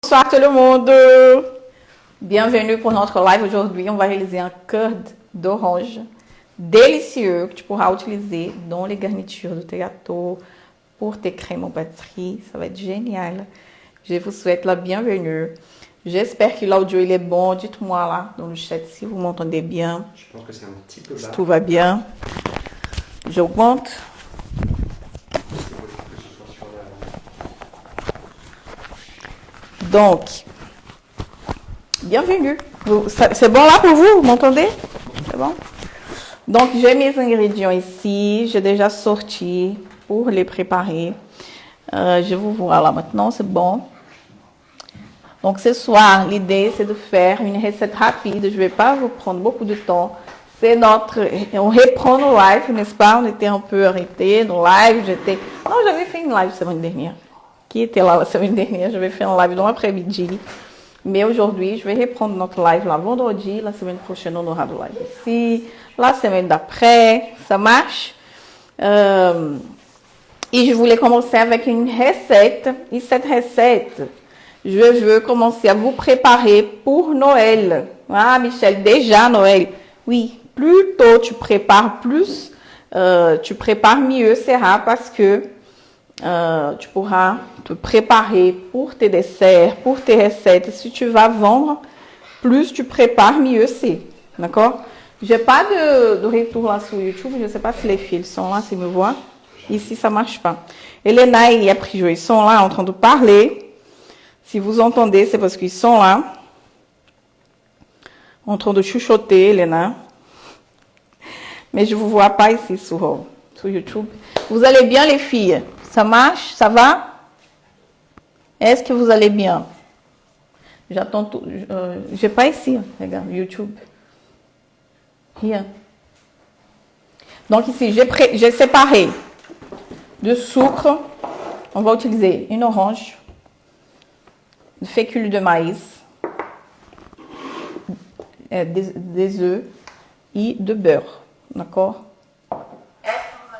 Bonsoir tout le monde. Bienvenue pour notre live. Aujourd'hui, on va réaliser un curd d'orange délicieux que tu pourras utiliser dans les garnitures de tes gâteaux, pour tes crèmes en pâtisserie. Ça va être génial. Je vous souhaite la bienvenue. J'espère que l'audio il est bon. Dites-moi là dans le chat si vous m'entendez bien. Je pense que c'est un petit peu bas. Si tout va bien. J'augmente. Donc, bienvenue. C'est bon là pour vous? Vous m'entendez? C'est bon? Donc, j'ai mes ingrédients ici. J'ai déjà sorti pour les préparer. Je vous vois là maintenant, c'est bon. Donc, ce soir, l'idée, c'est de faire une recette rapide. Je ne vais pas vous prendre beaucoup de temps. On reprend nos lives, n'est-ce pas? On était un peu arrêté no live. Non, j'avais fait une live semaine dernière. Qui était là la semaine dernière? J'avais fait une live dans l'après-midi. Mais aujourd'hui, je vais reprendre notre live là vendredi. La semaine prochaine, on aura de live ici. La semaine d'après, ça marche. Et je voulais commencer avec une recette. Et cette recette, je veux commencer à vous préparer pour Noël. Ah, Michel, déjà Noël. Oui, plus tôt tu prépares plus, tu prépares mieux, c'est rare parce que tu pourras te préparer pour tes desserts, pour tes recettes. Si tu vas vendre, plus tu prépares, mieux c'est. D'accord? J'ai pas de retour là sur YouTube. Je ne sais pas si les fils sont là, s'ils me voient. Ici, ça marche pas. Elena et Aprijo, ils sont là en train de parler. Si vous entendez, c'est parce qu'ils sont là. En train de chuchoter, Elena. Mais je ne vous vois pas ici sur YouTube. Vous allez bien, les filles? Ça marche? Ça va? Est-ce que vous allez bien? J'attends tout. J'ai pas ici, regarde, YouTube. Rien. Donc ici, j'ai séparé de sucre. On va utiliser une orange, de fécule de maïs, des œufs et de beurre. D'accord? Est-ce que vous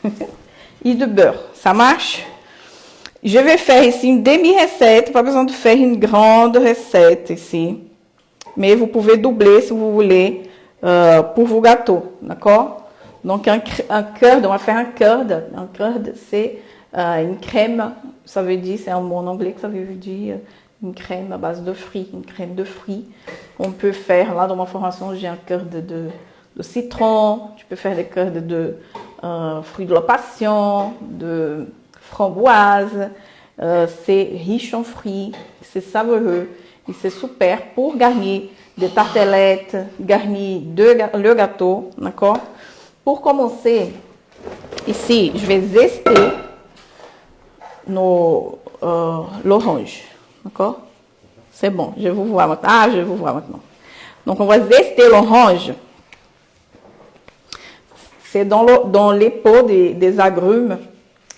allez bien? Et de beurre. Ça marche? Je vais faire ici une demi-recette. Pas besoin de faire une grande recette ici. Mais vous pouvez doubler si vous voulez pour vos gâteaux. D'accord? Donc, un curd, on va faire un curd. Un curd, c'est une crème. Ça veut dire, c'est un mot en anglais que ça veut dire une crème à base de fruits. Une crème de fruits. On peut faire, là dans ma formation, j'ai un curd de citron. Tu peux faire des curds de fruits de la passion, de framboise. C'est riche en fruits, c'est savoureux et c'est super pour garnir des tartelettes, garnir le gâteau, d'accord? Pour commencer, ici, je vais zester l'orange, d'accord? C'est bon, je vous vois maintenant. Ah, je vous vois maintenant. Donc, on va zester l'orange. C'est dans les pots des agrumes,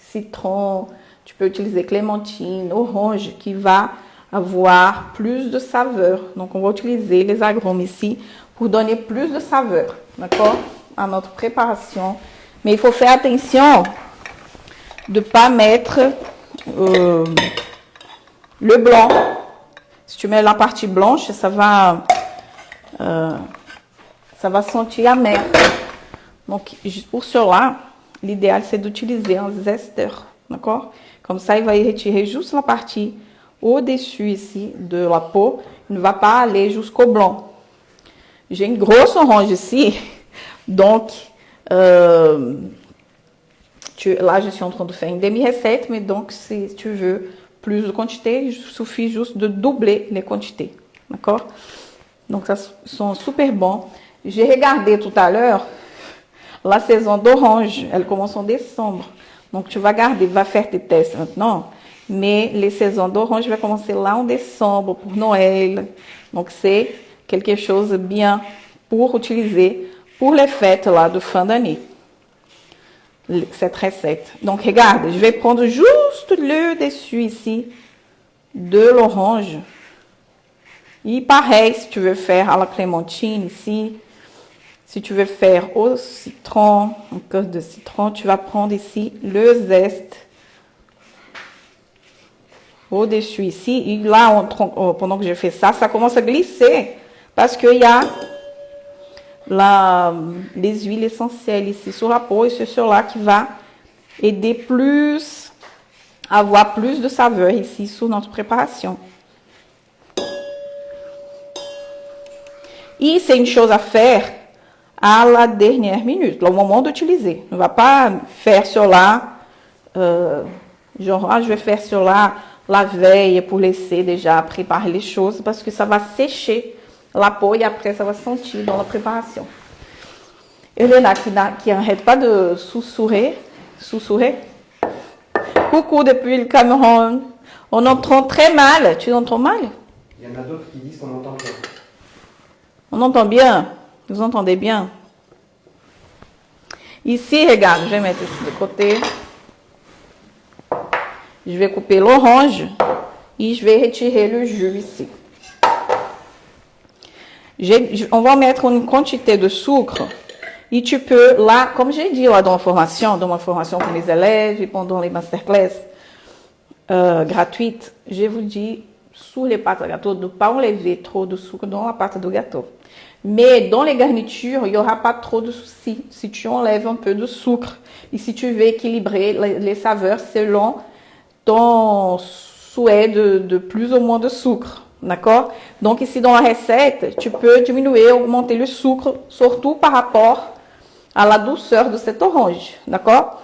citron, tu peux utiliser clémentine, orange, qui va avoir plus de saveur. Donc, on va utiliser les agrumes ici pour donner plus de saveur, d'accord, à notre préparation. Mais il faut faire attention de ne pas mettre le blanc. Si tu mets la partie blanche, ça va sentir amer. Donc, pour cela, l'idéal, c'est d'utiliser un zesteur, d'accord? Comme ça, il va y retirer juste la partie au-dessus ici de la peau. Il ne va pas aller jusqu'au blanc. J'ai une grosse orange ici. Donc, là, je suis en train de faire une demi-recette. Mais donc, si tu veux plus de quantité, il suffit juste de doubler les quantités, d'accord? Donc, ça sont super bons. J'ai regardé tout à l'heure. La saison d'orange, elle commence en décembre. Donc, tu vas garder, va faire tes tests maintenant. Mais les saisons d'orange vont commencer là en décembre pour Noël. Donc, c'est quelque chose de bien pour utiliser pour les fêtes là de fin d'année. Cette recette. Donc, regarde, je vais prendre juste le dessus ici de l'orange. Et pareil, si tu veux faire à la clémentine ici. Si tu veux faire au citron, un cœur de citron, tu vas prendre ici le zeste. au-dessus ici. Et là, pendant que je fais ça, ça commence à glisser. Parce qu'il y a les huiles essentielles ici sur la peau et c'est cela qui va aider plus à avoir plus de saveur ici sur notre préparation. Et c'est une chose à faire à la dernière minute, au moment d'utiliser. Ne va pas faire cela, genre, je vais faire cela la veille pour laisser déjà préparer les choses, parce que ça va sécher la peau et après ça va sentir dans la préparation. Helena qui n'arrête pas de susurrer. Coucou depuis le Cameroun. On entend très mal. Tu entends mal? Il y en a d'autres qui disent qu'on entend bien. On entend bien. Vous entendez bien? Ici, regarde, je vais mettre ici de côté. Je vais couper l'orange et je vais retirer le jus ici. On va mettre une quantité de sucre et tu peux, là, comme j'ai dit là dans ma formation pour les élèves et pendant les masterclass gratuites, je vous dis sur les pâtes à gâteau de ne pas enlever trop de sucre dans la pâte de gâteau. Mais dans les garnitures, il n'y aura pas trop de soucis si tu enlèves un peu de sucre et si tu veux équilibrer les saveurs selon ton souhait de plus ou moins de sucre. D'accord? Donc ici dans la recette, tu peux diminuer, augmenter le sucre, surtout par rapport à la douceur de cette orange. D'accord?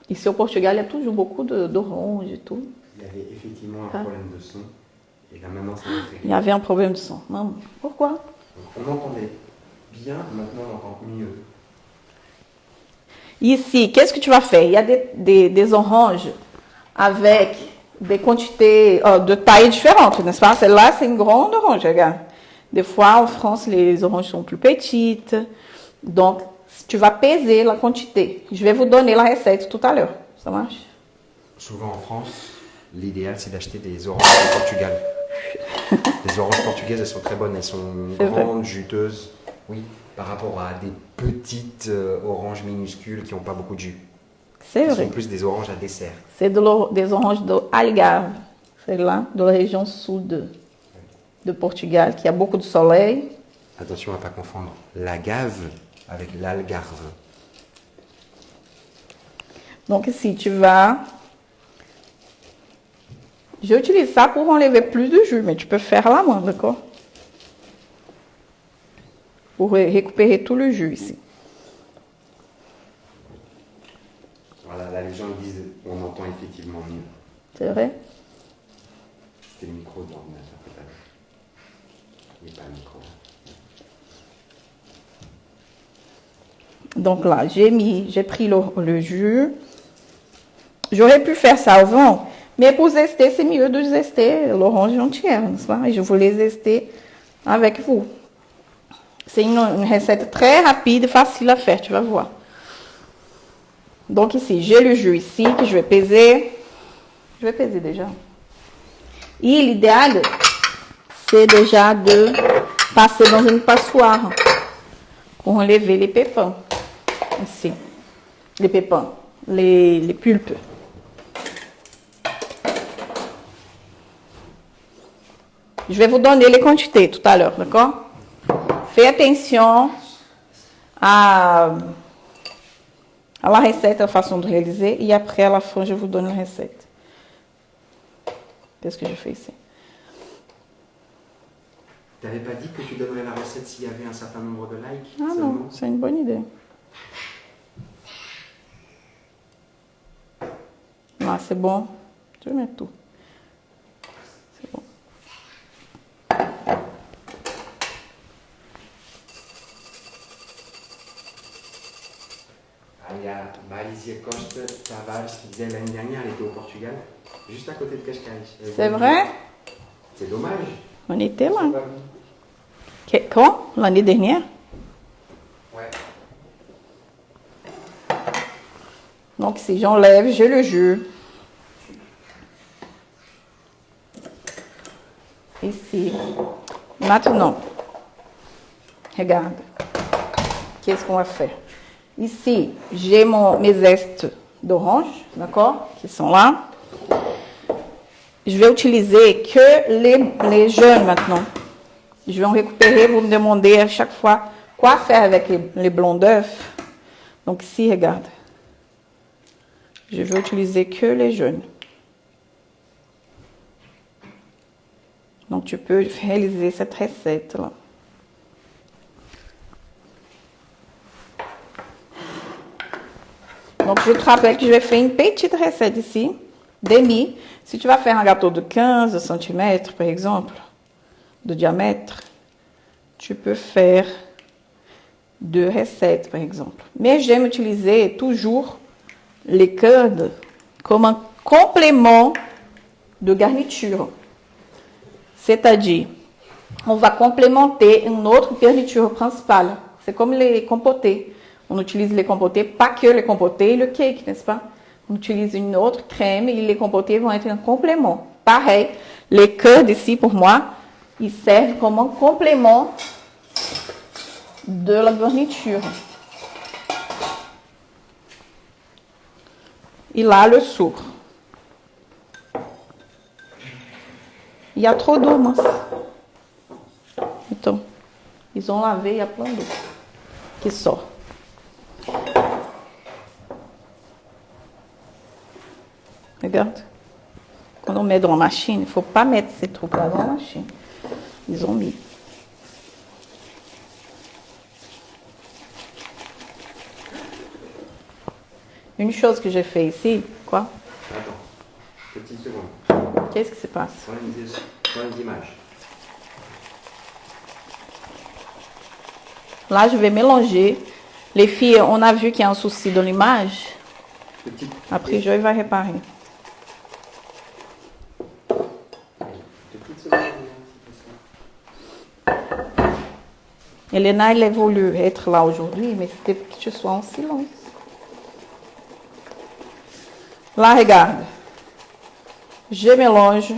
Ici au Portugal, il y a toujours beaucoup d'oranges et tout. Il y avait effectivement un problème de son. Et là maintenant, ça va être réglé. Il y avait un problème de son. Non. Pourquoi? Donc, on entendait bien, maintenant on entend mieux. Ici, qu'est-ce que tu vas faire? Il y a des oranges avec des quantités de tailles différentes, n'est-ce pas? Celle-là, c'est une grande orange, regarde. Des fois, en France, les oranges sont plus petites. Donc, tu vas peser la quantité. Je vais vous donner la recette tout à l'heure. Ça marche? Souvent en France, l'idéal c'est d'acheter des oranges du Portugal. Les oranges portugaises, elles sont très bonnes. Elles sont grandes, juteuses. Oui, par rapport à des petites oranges minuscules qui n'ont pas beaucoup de jus. C'est vrai. Ce sont plus des oranges à dessert. C'est des oranges de Algarve. C'est là, de la région sud de Portugal, qui a beaucoup de soleil. Attention à ne pas confondre l'agave avec l'algarve. Donc ici, tu vas... J'utilise ça pour enlever plus de jus, mais tu peux faire à la main, d'accord? Pour récupérer tout le jus ici. Voilà, là les gens disent on entend effectivement mieux. C'est vrai? C'était le micro de l'ordinateur tout à l'heure. Mais pas le micro. Donc là, j'ai pris le jus. J'aurais pu faire ça avant, mais pour zester, c'est mieux de zester l'orange entière, n'est-ce pas? Et je voulais zester avec vous. C'est une recette très rapide et facile à faire, tu vas voir. Donc ici, j'ai le jus ici que je vais peser. Je vais peser déjà. Et l'idéal, c'est déjà de passer dans une passoire pour enlever les pépins. Ici, les pépins, les pulpes. Je vais vous donner les quantités tout à l'heure, d'accord? Faites attention à la recette, à la façon de réaliser. Et après, à la fin, je vous donne la recette. Qu'est-ce que je fais ici? Tu n'avais pas dit que tu donnerais la recette s'il y avait un certain nombre de likes? Ah seulement? non, c'est une bonne idée. Ah, c'est bon. Je vais mettre tout. C'est bon. Il y a Maïsia Costa Tavares qui disait l'année dernière, elle était au Portugal, juste à côté de Cascais. C'est vrai? C'est dommage. On était là. Quand? L'année dernière? Ouais. Donc, si j'enlève, j'ai le jus. Ici. Maintenant, regarde. Qu'est-ce qu'on va faire? Ici, j'ai mes zestes d'orange, d'accord? Qui sont là. je vais utiliser que les jeunes maintenant. Je vais en récupérer, vous me demandez à chaque fois quoi faire avec les blancs d'œufs. Donc ici, regarde. Je vais utiliser que les jeunes. Donc tu peux réaliser cette recette-là. Donc je te rappelle que je vais faire une petite recette ici, demi. Si tu vas faire un gâteau de 15 cm, par exemple, de diamètre, tu peux faire 2 recettes, par exemple. Mais j'aime utiliser toujours les curds comme un complément de garniture. C'est-à-dire, on va complémenter une autre garniture principale. C'est comme les compotés. On utilise les compotés, pas que les compotés et le cake, n'est-ce pas? On utilise une autre crème et les compotés vont être un complément. Pareil, les curds ici, pour moi, ils servent comme un complément de la garniture. Et là, le sucre. Il y a trop d'eau, mas. Então, ils ont lavé, il y a plein d'eau qui sort. Regarde. Quando on met dans la machine, il ne faut pas mettre ces trucs-là dans la machine. Ils ont mis. Une chose que j'ai fait ici, quoi? Attends, petite seconde. Qu'est-ce qui se passe? Prends une image. Là, je vais mélanger. Les filles, on a vu qu'il y a un souci dans l'image. Après, je vais réparer. Helena, elle a voulu être là aujourd'hui, mais c'était pour que je sois en silence. Là, regarde. Je mélange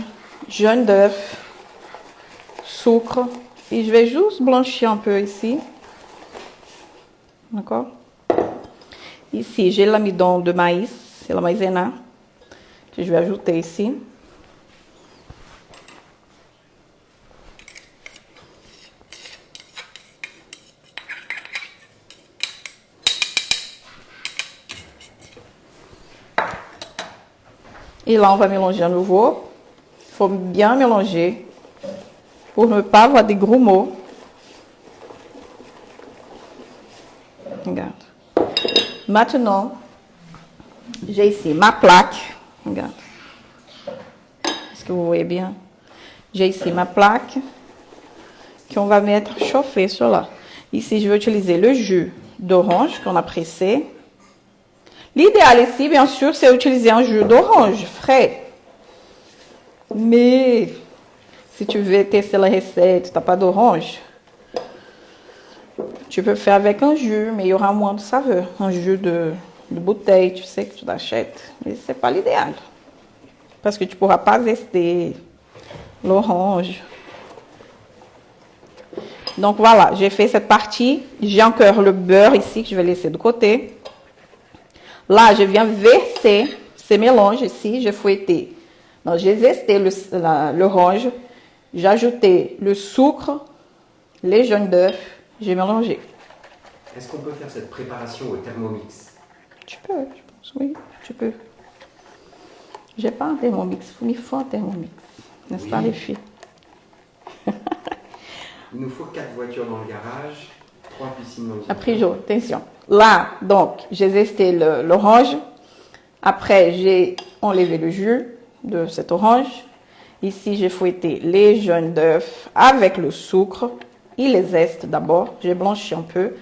jaune d'œuf, sucre, et je vais juste blanchir un peu ici. D'accord? Ici, j'ai l'amidon de maïs, c'est la maïzena, que je vais ajouter ici. Et là, on va mélanger à nouveau. Il faut bien mélanger pour ne pas avoir des grumeaux. Regarde. Maintenant, j'ai ici ma plaque. Regarde. Est-ce que vous voyez bien? J'ai ici ma plaque qu'on va mettre chauffer sur là. Ici, je vais utiliser le jus d'orange qu'on a pressé. L'idéal ici, bien sûr, c'est utiliser un jus d'orange frais. Mais si tu veux tester la recette, tu n'as pas d'orange, tu peux faire avec un jus, mais il y aura moins de saveur. Un jus de bouteille, tu sais, que tu l'achètes. Mais ce n'est pas l'idéal. Parce que tu ne pourras pas tester l'orange. Donc voilà, j'ai fait cette partie. J'ai encore le beurre ici que je vais laisser de côté. Là, je viens verser ces mélanges ici. J'ai fouetté. Donc, j'ai zesté l'orange. J'ai ajouté le sucre, les jaunes d'œufs. J'ai mélangé. Est-ce qu'on peut faire cette préparation au Thermomix? Tu peux, je pense, oui, tu peux. J'ai pas un Thermomix. Il faut un Thermomix. N'est-ce pas, les filles? Il nous faut 4 voitures dans le garage, 3 piscines dans le garage. Après, attention. Là, donc, j'ai zesté l'orange. Après, j'ai enlevé le jus de cette orange. Ici, j'ai fouetté les jaunes d'œufs avec le sucre et les zestes d'abord. J'ai blanchi un peu.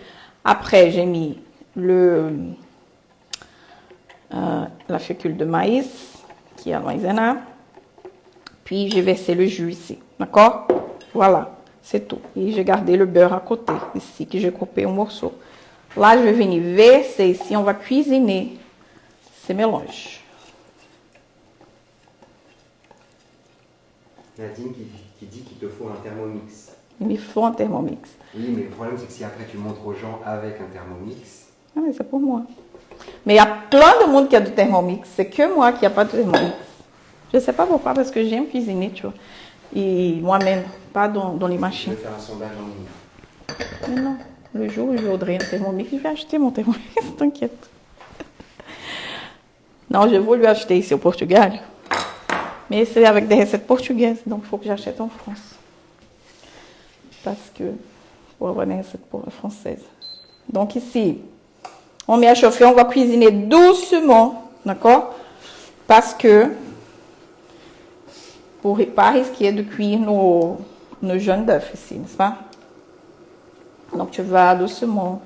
Après, j'ai mis la fécule de maïs, qui est la maïzena. Puis, j'ai versé le jus ici. D'accord? Voilà, c'est tout. Et j'ai gardé le beurre à côté, ici, que j'ai coupé en morceaux. Là, je vais venir verser ici. On va cuisiner ces mélanges. Nadine qui dit qu'il te faut un Thermomix. Il me faut un Thermomix. Oui, mais le problème, c'est que si après tu montres aux gens avec un Thermomix... Ah, mais c'est pour moi. Mais il y a plein de monde qui a du Thermomix. C'est que moi qui n'ai pas de Thermomix. Je sais pas pourquoi, parce que j'aime cuisiner, tu vois. Et moi-même, pas dans les Je machines. vais faire un sondage en ligne. Mais non, le jour où je voudrais un thermomix, je vais acheter mon thermomix, t'inquiète. Non, je vais lui acheter ici au Portugal. Mais c'est avec des recettes portugaises, donc il faut que j'achète en France. Parce que, pour avoir des recettes françaises. Donc ici, on met à chauffer, on va cuisiner doucement, d'accord? Parce que, pour ne pas risquer de cuire nos jaunes d'œufs ici, n'est-ce pas? Donc tu vas doucement.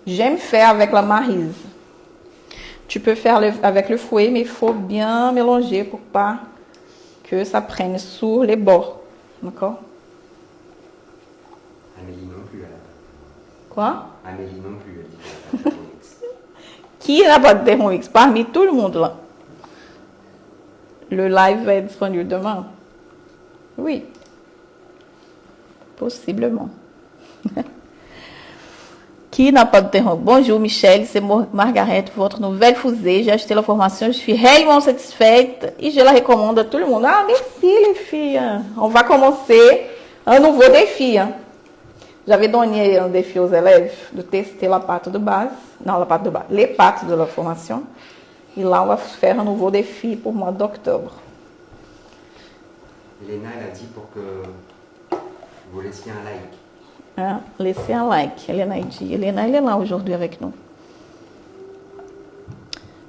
J'aime faire avec la maryse. Tu peux faire avec le fouet, mais il faut bien mélanger pour pas que ça prenne sur les bords. D'accord? Amélie non plus, elle a Quoi? Amélie non plus, elle dit qu'elle a pas de Thermomix. Qui n'a pas de Thermomix? Parmi tout le monde là. Le live va être disponible demain. Oui. Possiblement. Qui n'a pas de Thermomix? Bonjour Michel, c'est Margaret, votre nouvelle fusée. J'ai acheté la formation, je suis réellement satisfaite et je la recommande à tout le monde. Ah, merci les filles. On va commencer un nouveau défi. J'avais donné un défi aux élèves de tester la pâte de base. Non, la pâte de base, les pâtes de la formation. Et là, on va faire un nouveau défi pour le mois d'octobre. Léna, elle a dit pour que vous laissiez un like. Hein? Laissez un like. Helena dit. Helena, elle est là aujourd'hui avec nous.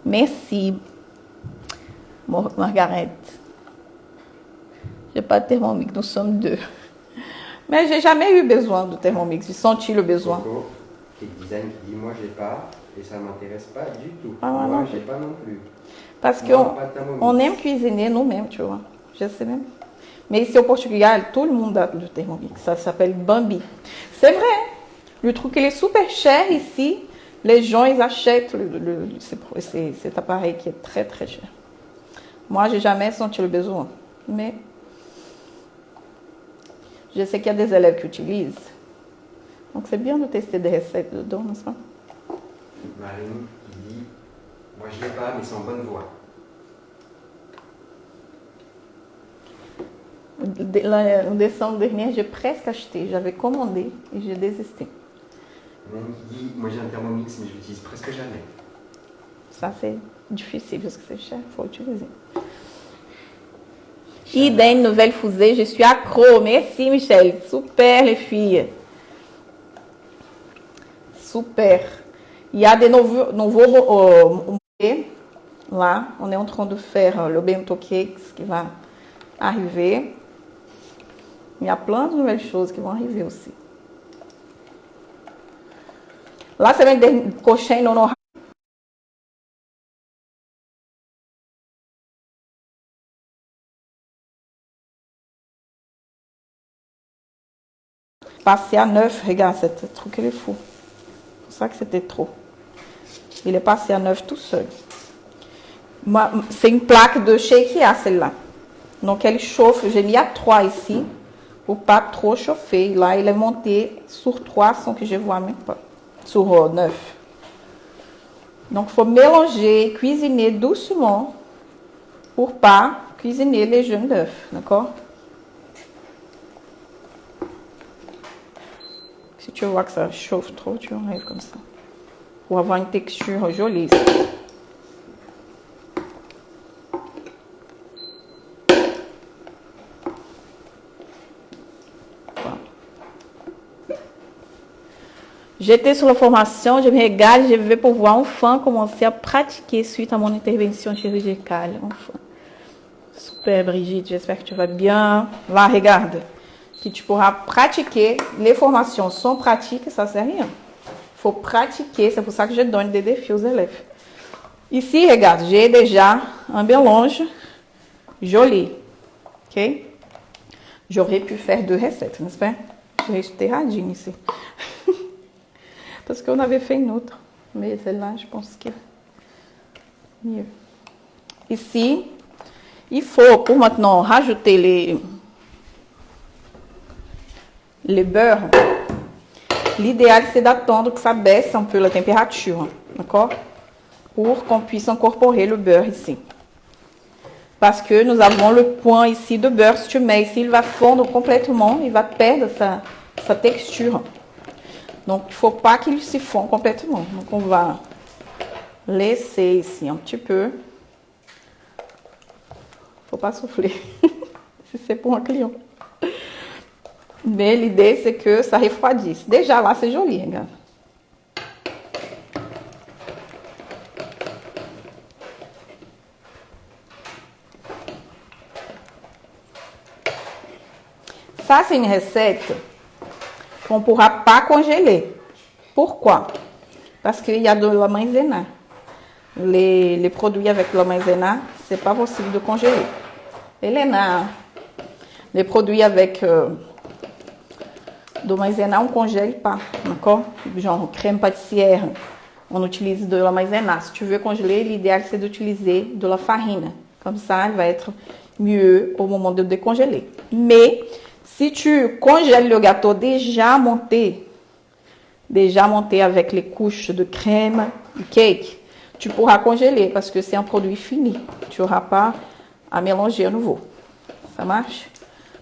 Merci, Margaret. J'ai pas de thermomix, nous sommes deux. Mais j'ai jamais eu besoin de thermomix. J'ai senti le besoin. Coco, qui design qui dit moi j'ai pas et ça m'intéresse pas du tout. Ah, moi non. j'ai pas non plus. Parce Moi, pas de thermomix. qu'on aime cuisiner nous-mêmes, tu vois. Je sais même. Mais ici au Portugal, tout le monde a le thermomix. Ça s'appelle Bambi. C'est vrai. Le truc, il est super cher ici. Les gens, ils achètent cet appareil qui est très, très cher. Moi, j'ai jamais senti le besoin. Mais je sais qu'il y a des élèves qui utilisent. Donc, c'est bien de tester des recettes dedans, n'est-ce pas? Marine qui dit moi je l'ai pas mais c'est en bonne voie. En décembre dernier, j'ai presque acheté. J'avais commandé et j'ai désisté. Même qui dit moi j'ai un thermomix mais je l'utilise presque jamais. Ça, c'est difficile parce que c'est cher. Il faut utiliser. Idem, nouvelle fusée. Je suis accro. Merci, Michel. Super, les filles. Super. Il y a des nouveaux là, on est en train de faire le bento cakes qui va arriver. Il y a plein de nouvelles choses qui vont arriver aussi. Lá semaine prochaine, on aura passé à 9. Regarde, ce truc, il est fou. C'est pour ça que c'était trop. Il est passé à 9 tout seul. C'est une plaque de chez Ikea, celle-là. Donc, elle chauffe. J'ai mis à 3 ici pour pas trop chauffer. Là, il est monté sur 3 sans que je vois même pas. Sur 9. Donc, il faut mélanger, cuisiner doucement pour pas cuisiner les jaunes d'œufs. D'accord? Si tu vois que ça chauffe trop, tu enlèves comme ça. Pour avoir une texture jolie. J'étais sur la formation, je me régale, je vais pouvoir enfin commencer à pratiquer suite à mon intervention chirurgicale. Enfin. Super Brigitte, j'espère que tu vas bien. Là, regarde, que tu pourras pratiquer. Les formations sont pratiques, ça sert à rien. Il faut pratiquer, c'est pour ça que je donne des défis aux élèves. Ici, regarde, j'ai déjà un mélange joli. Ok? J'aurais pu faire 2 recettes, n'est-ce pas? J'ai été radine ici. Parce qu'on avait fait une autre. Mais celle-là, je pense que est mieux. Ici, il faut, pour maintenant, rajouter les beurres. L'idéal, c'est d'attendre que ça baisse un peu la température. D'accord? Pour qu'on puisse incorporer le beurre ici. Parce que nous avons le point ici de beurre. Si tu mets ici, il va fondre complètement. Il va perdre sa texture. Donc, il ne faut pas qu'il se fonde complètement. Donc, on va laisser ici un petit peu. Il ne faut pas souffler. Si c'est pour un client. Mais l'idée, c'est que ça refroidisse. Déjà là, c'est joli, regarde. Ça, c'est une recette qu'on ne pourra pas congeler. Pourquoi? Parce qu'il y a de la maïzena. Les produits avec la maïzena, ce n'est pas possible de congeler. Helena, les produits avec de maïzena, on ne congèle pas. D'accord? Genre crème pâtissière, on utilise de la maïzena. Si tu veux congeler, l'idéal, c'est d'utiliser de la farine. Comme ça, elle va être mieux au moment de décongeler. Mais si tu congèles le gâteau déjà monté avec les couches de crème, du cake, tu pourras congeler parce que c'est un produit fini. Tu n'auras pas à mélanger à nouveau. Ça marche?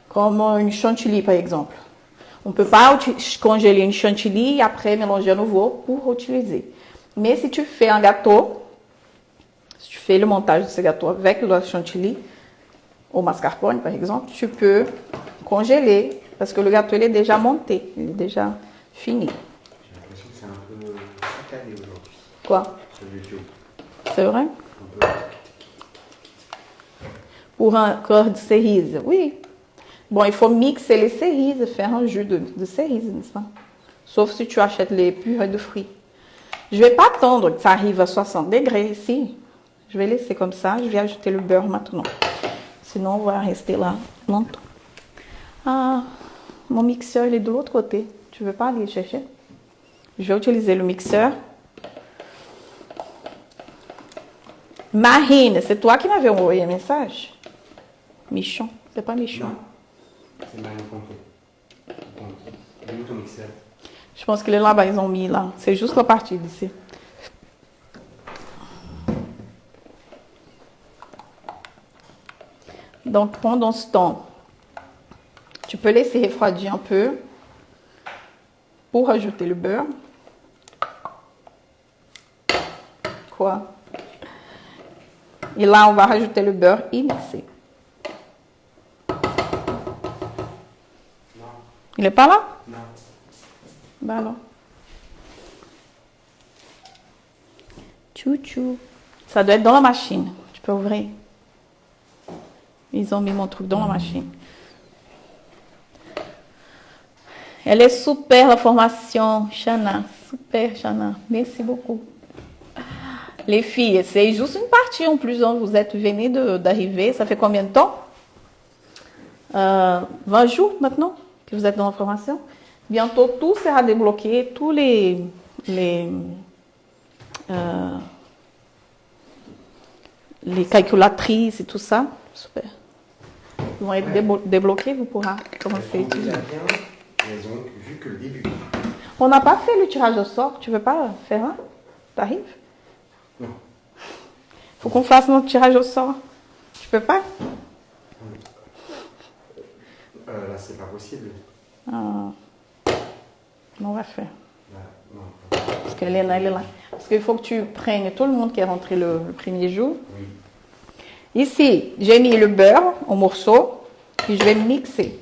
Comme une chantilly, par exemple. On ne peut pas congeler une chantilly et après mélanger à nouveau pour utiliser. Mais si tu fais un gâteau, si tu fais le montage de ce gâteau avec la chantilly, au mascarpone, par exemple, tu peux congeler parce que le gâteau il est déjà monté, il est déjà fini. J'ai l'impression que c'est un peu saccadé aujourd'hui. Quoi? Sur YouTube. C'est vrai? Un peu. Pour un corps de cerise, oui. Bon, il faut mixer les cerises, faire un jus de cerise, n'est-ce pas? Sauf si tu achètes les purées de fruits. Je ne vais pas attendre que ça arrive à 60 degrés ici. Je vais laisser comme ça, je vais ajouter le beurre maintenant. Sinon, on va rester là longtemps. Ah, mon mixeur, il est de l'autre côté. Tu ne veux pas aller chercher? Je vais utiliser le mixeur. Marine, c'est toi qui m'avais envoyé un message? Michon, c'est pas Michon. Non, c'est Marine Conto. Il est où ton mixeur? Je pense que les là-bas, ils ont mis là. C'est juste la partie d'ici. Donc, pendant ce temps, tu peux laisser refroidir un peu pour ajouter le beurre. Quoi? Et là, on va rajouter le beurre et mixer. Non. Il n'est pas là? Non. Ben alors. Tchou-tchou. Ça doit être dans la machine. Tu peux ouvrir. Ils ont mis mon truc dans la machine. Elle est super, la formation, Chana. Super, Chana. Merci beaucoup. Les filles, c'est juste une partie en plus. Hein. Vous êtes venues d'arriver. Ça fait combien de temps? 20 jours maintenant que vous êtes dans la formation. Bientôt, tout sera débloqué. Tous les calculatrices et tout ça. Super. Ils vont être débloqués. Vous pourrez commencer à utiliser. Elles ont vu que le début. On n'a pas fait le tirage au sort. Tu veux pas faire un? T'arrives? Non. Faut qu'on fasse notre tirage au sort. Tu peux pas? Là, c'est pas possible. Ah. On va faire. Là, non. Parce qu'elle est là, elle est là. Parce qu'il faut que tu prennes tout le monde qui est rentré le premier jour. Oui. Ici, j'ai mis le beurre en morceaux. Puis je vais mixer.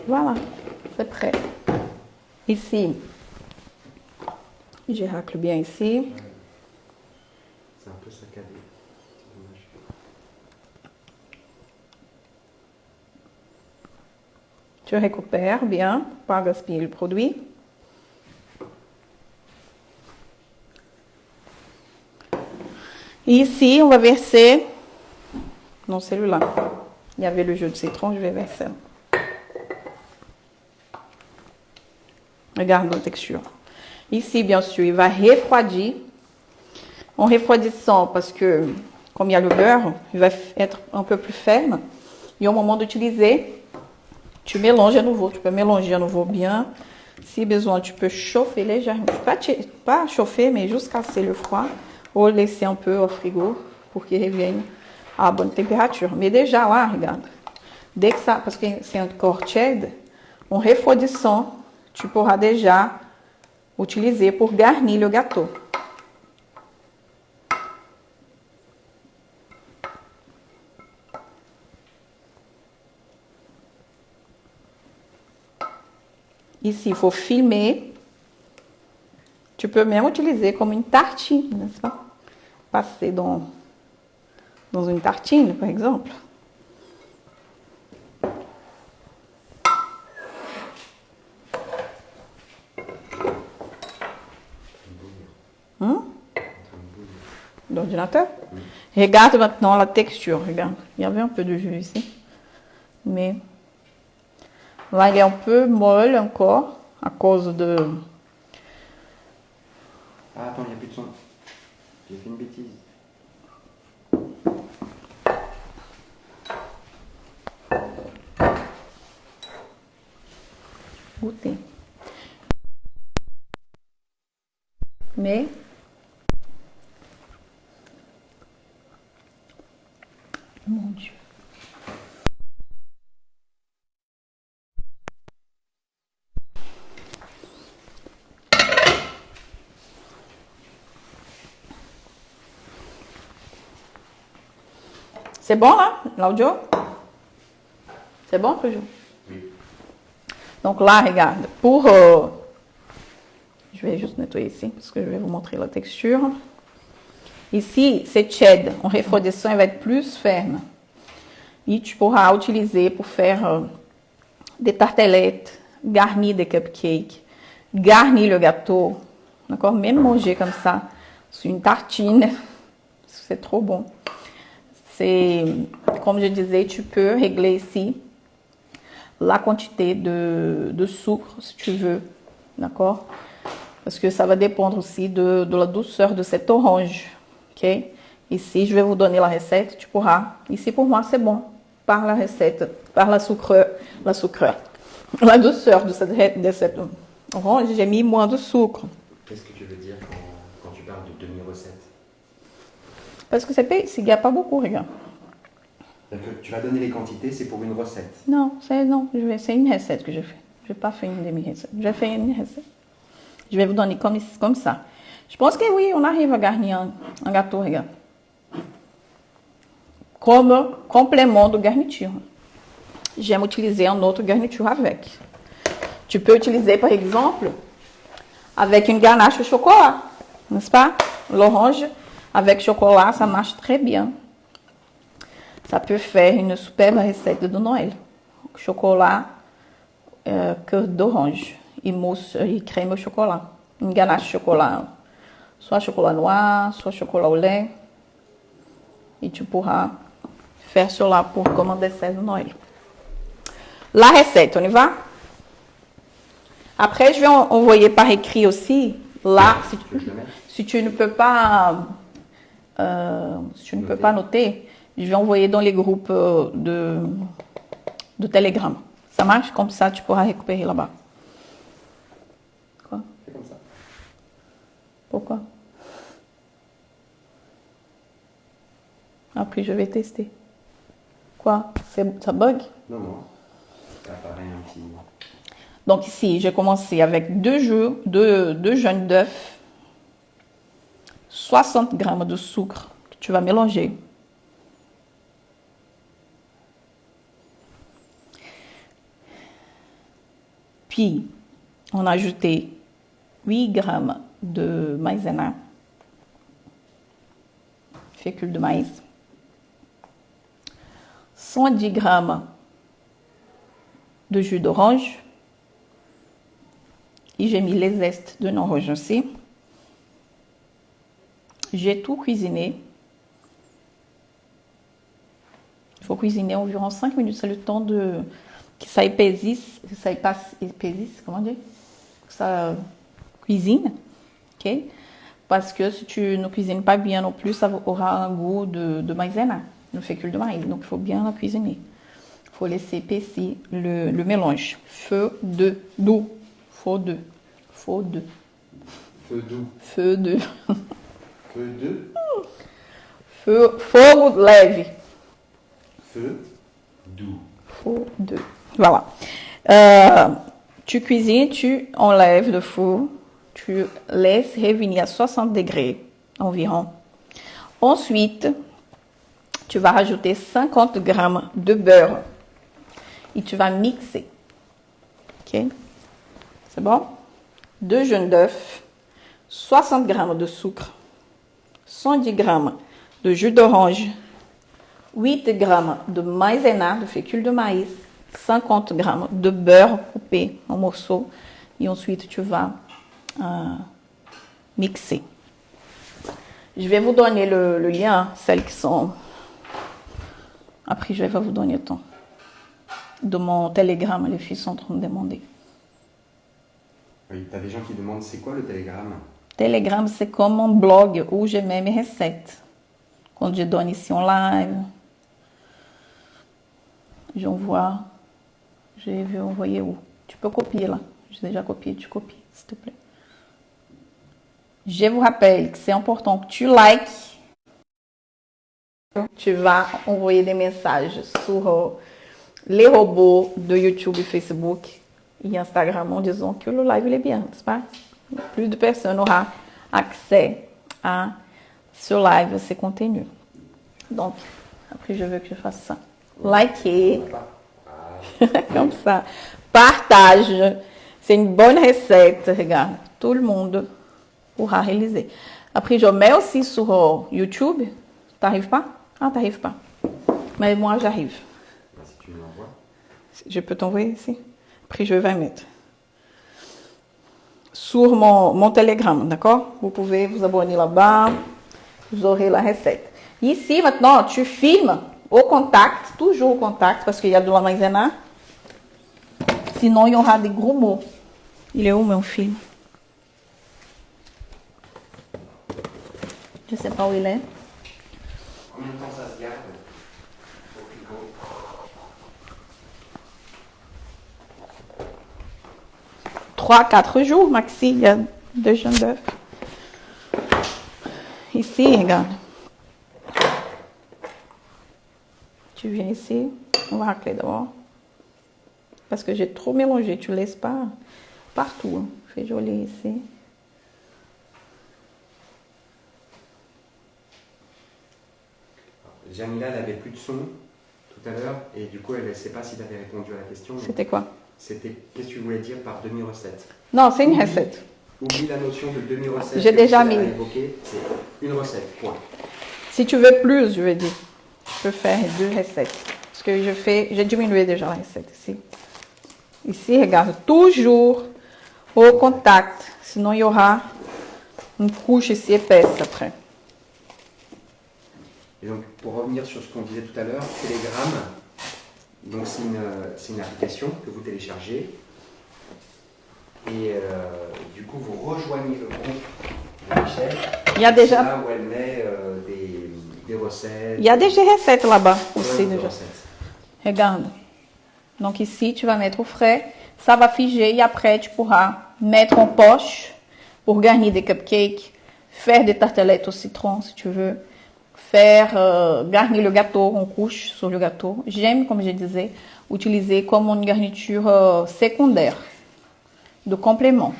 Voilà, c'est prêt. Ici, je racle bien ici. C'est un peu saccadé. C'est dommage. Tu récupères bien, pas gaspiller le produit. Ici, on va verser dans celui-là. Il y avait le jus de citron, je vais verser. Regarde la texture. Ici, bien sûr, il va refroidir. En refroidissant, parce que comme il y a le beurre, il va être un peu plus ferme. Et au moment d'utiliser, tu mélanges à nouveau. Tu peux mélanger à nouveau bien. Si besoin, tu peux chauffer légèrement. Pas chauffer, mais juste casser le froid. Ou laisser un peu au frigo pour qu'il revienne à bonne température. Mais déjà là, regarde. Dès que ça, parce que c'est encore tiède, en refroidissant, tu pourras déjà utiliser pour garnir le gâteau. Ici, il faut filmer. Tu peux même utiliser comme une tartine, n'est-ce pas? Passer dans une tartine, par exemple. L'ordinateur? Oui. Regarde maintenant la texture, regarde. Il y avait un peu de jus ici. Mais là, il est un peu molle encore à cause de... Ah, attends, il n'y a plus de son. J'ai fait une bêtise. Goûter. Mais... Mon Dieu. C'est bon là, l'audio? C'est bon, toujours? Oui. Donc là, regarde, pour... je vais juste nettoyer ici, parce que je vais vous montrer la texture. Ici, c'est tiède. En refroidissant, il va être plus ferme. Et tu pourras utiliser pour faire des tartelettes, garnir des cupcakes, garnir le gâteau. D'accord? Même manger comme ça, sur une tartine. C'est trop bon. C'est, comme je disais, tu peux régler ici la quantité de sucre, si tu veux. D'accord? Parce que ça va dépendre aussi de la douceur de cette orange. Ok? Ici, je vais vous donner la recette, tu pourras. Ici, pour moi, c'est bon. Par la recette, par la douceur de cette orange, j'ai mis moins de sucre. Qu'est-ce que tu veux dire quand tu parles de demi-recette? Parce que il n'y a pas beaucoup, regarde. Donc, tu vas donner les quantités, c'est pour une recette? Non, c'est une recette que je fais. Je n'ai pas fait une demi-recette. J'ai fait une recette. Je vais vous donner comme ça. Je pense que oui, on arrive à garnir un gâteau, regarde. Comme complément de garniture. J'aime utiliser un autre garniture avec. Tu peux utiliser, par exemple, avec une ganache au chocolat, n'est-ce pas? L'orange avec chocolat, ça marche très bien. Ça peut faire une superbe recette de Noël. Chocolat, cœur d'orange et mousse et crème au chocolat. Une ganache de chocolat, soit chocolat noir, soit chocolat au lait. Et tu pourras faire cela comme un dessert de Noël. La recette, on y va? Après, je vais envoyer par écrit aussi. Là, si tu ne peux pas, noter, je vais envoyer dans les groupes de Telegram. Ça marche? Comme ça, tu pourras récupérer là-bas. Quoi? C'est comme ça. Pourquoi? Après, je vais tester. Quoi? Ça bug? Non, non. Ça apparaît un petit... Donc ici, j'ai commencé avec deux jaunes d'œufs, 60 grammes de sucre que tu vas mélanger. Puis, on a ajouté 8 grammes de maïzena, fécule de maïs, 110 grammes de jus d'orange, et j'ai mis les zestes de orange aussi. J'ai tout cuisiné. faut cuisiner environ 5 minutes. C'est le temps que ça épaississe, épaississe, comment dire? Que ça cuisine, ok? Parce que si tu ne cuisines pas bien non plus, ça aura un goût de maïzena, le fécule de maïs. Donc, il faut bien la cuisiner. Il faut laisser épaissir le mélange. Feu de doux. Feu de. Feu de. Feu doux. Feu de. Feu de. Fogo leve. Feu doux. Feu de. Voilà. Tu cuisines, tu enlèves le four. Tu laisses revenir à 60 degrés environ. Ensuite, tu vas rajouter 50 grammes de beurre et tu vas mixer. Ok? C'est bon? 2 jaunes d'œufs, 60 grammes de sucre, 110 grammes de jus d'orange, 8 grammes de maïzena, de fécule de maïs, 50 grammes de beurre coupé en morceaux et ensuite tu vas mixer. Je vais vous donner le lien, celles qui sont... Après, je vais vous donner le temps. De mon Telegram, les filles sont en train de demander. Oui, tu as des gens qui demandent c'est quoi le Telegram? Telegram, c'est comme un blog où je mets mes recettes. Quand je donne ici en live, j'envoie. Je vais envoyer où? Tu peux copier là. J'ai déjà copié, tu copies, s'il te plaît. Je vous rappelle que c'est important que tu likes. Tu vas envoyer des messages sur les robots de YouTube et Facebook et Instagram en disant que le live il est bien, n'est-ce pas? Plus de personnes auront accès à ce live, à ces contenus. Donc, après, je veux que je fasse ça. Likez. Comme ça. Partage. C'est une bonne recette, regarde. Tout le monde pourra réaliser. Après, je mets aussi sur YouTube. T'arrives pas? Ah, t'arrives pas. Mais moi, j'arrive. Si tu me l'envoies. Je peux t'envoyer ici? Après, je vais mettre sur mon Telegram, d'accord? Vous pouvez vous abonner là-bas. Vous aurez la recette. Ici, maintenant, tu filmes au contact, toujours au contact, parce qu'il y a de la maïzena. Sinon, il y aura des gros mots. Il est où mon film? Je ne sais pas où il est. Combien de temps ça se garde au frigo? Trois, 4 jours, maxi. Il y a 2 jaunes d'œufs. Ici, regarde. Tu viens ici. On va racler d'abord. Parce que j'ai trop mélangé. Tu ne laisses pas partout. Fais joli ici. Jamila, elle avait plus de son tout à l'heure et du coup, elle ne sait pas si tu avais répondu à la question. C'était quoi? C'était qu'est-ce que tu voulais dire par demi-recette? Non, c'est une recette. Oublie la notion de demi-recette. J'ai déjà mis. C'est une recette, point. Si tu veux plus, je vais dire, je peux faire 2 recettes. Parce que j'ai diminué déjà la recette ici. Ici, regarde, toujours au contact. Sinon, il y aura une couche ici épaisse après. Et donc, pour revenir sur ce qu'on disait tout à l'heure, Telegram, donc c'est une application que vous téléchargez. Et du coup, vous rejoignez le groupe de Michel. Il y a déjà... là où elle met des recettes. Il y a déjà des recettes là-bas aussi. Des Déjà. recettes. Regarde. Donc ici, tu vas mettre au frais. Ça va figer et après, tu pourras mettre en poche pour garnir des cupcakes, faire des tartelettes au citron si tu veux, faire garnir le gâteau en couche sur le gâteau. J'aime, comme je disais, utiliser comme une garniture secondaire, de complément.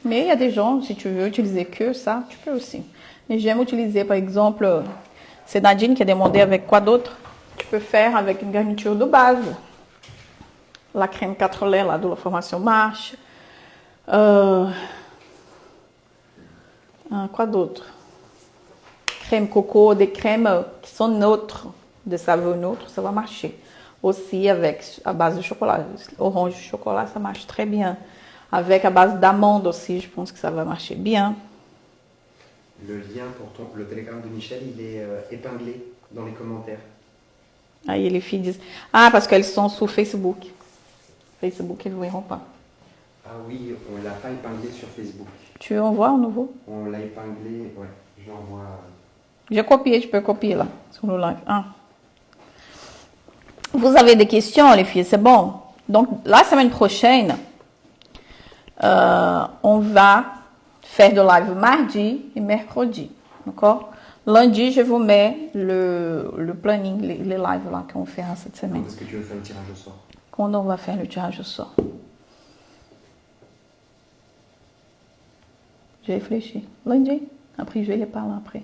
Mais il y a des gens, si tu veux utiliser que ça, tu peux aussi. Mais j'aime utiliser, par exemple, c'est Nadine qui a demandé avec quoi d'autre. Tu peux faire avec une garniture de base. La crème 4 laits là, de la formation Marche. Quoi d'autre? Crème coco, des crèmes qui sont neutres, de saveur neutre, ça va marcher. Aussi avec à base de chocolat. Orange de chocolat, ça marche très bien. Avec à base d'amande aussi, je pense que ça va marcher bien. Le lien pour le Telegram de Michel, il est épinglé dans les commentaires. Aí les filles disent, ah, parce qu'elles sont sur Facebook. Facebook, elles ne verront pas. Ah oui, on ne l'a pas épinglé sur Facebook. Tu envoies au nouveau? On l'a épinglé, ouais, je l'envoie. J'ai copié, tu peux copier là, sur le live. Ah. Vous avez des questions, les filles, c'est bon. Donc, la semaine prochaine, on va faire de live mardi et mercredi. D'accord? Lundi, je vous mets le planning, les lives là qu'on fera cette semaine. Quand est-ce que tu veux faire le tirage au sort? Quand on va faire le tirage au sort? J'ai réfléchi. Lundi? Après, je vais les parler après.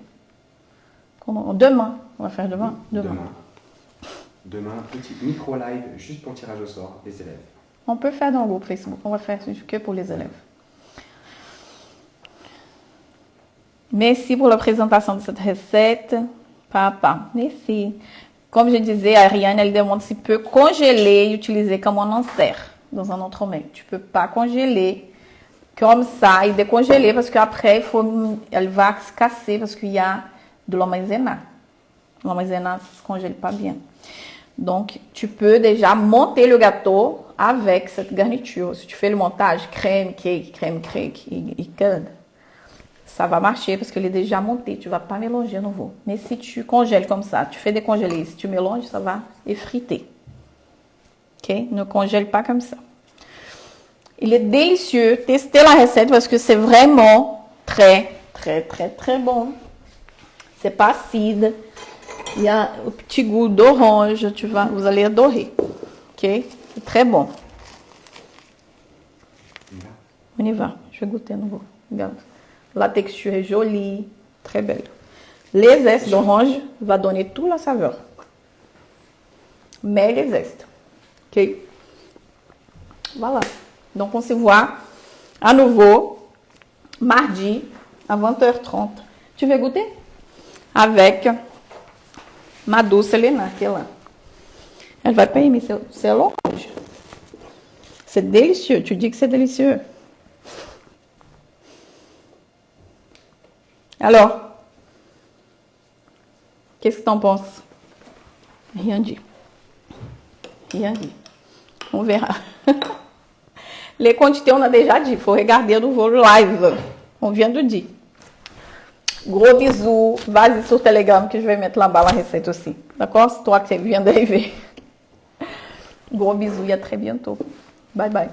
Demain. On va faire demain. Demain, petit micro-live juste pour le tirage au sort des élèves. On peut faire dans le groupe Facebook. On va faire que pour les élèves. Merci pour la présentation de cette recette. Papa, merci. Comme je disais, Ariane, elle demande si peut congeler et utiliser comme un insert dans un autre mets. Tu peux pas congeler comme ça et décongeler parce qu'après, elle va se casser parce qu'il y a de la maïzena. La maïzena ne se congèle pas bien. Donc, tu peux déjà monter le gâteau avec cette garniture. Si tu fais le montage crème, cake et curd, ça va marcher parce qu'il est déjà monté. Tu ne vas pas mélanger à nouveau. Mais si tu congèles comme ça, tu fais décongeler. Si tu mélanges, ça va effriter. Ok? Ne congèle pas comme ça. Il est délicieux. Testez la recette parce que c'est vraiment très bon. C'est pas acide. Il y a un petit goût d'orange. Vous allez adorer. Ok? C'est très bon. On y va. Je vais goûter à nouveau. Regarde. La texture est jolie. Très belle. Les zestes d'orange vont donner toute la saveur. Mais les zestes. Ok? Voilà. Donc, on se voit à nouveau mardi à 20h30. Tu veux goûter? Avec ma douce Helena, qui est là. Elle va pas aimer, c'est l'orange. C'est délicieux. Tu dis que c'est délicieux. Alors, qu'est-ce que tu en penses? Rien dit. Rien dit. On verra. Les quantités, on a déjà dit. Il faut regarder nouveau live. On vient de dire. Gros bisous. Vas-y sur Telegram que je vais mettre là-bas la recette aussi. D'accord? C'est toi qui viens d'arriver. Gros bisous et à très bientôt. Bye bye.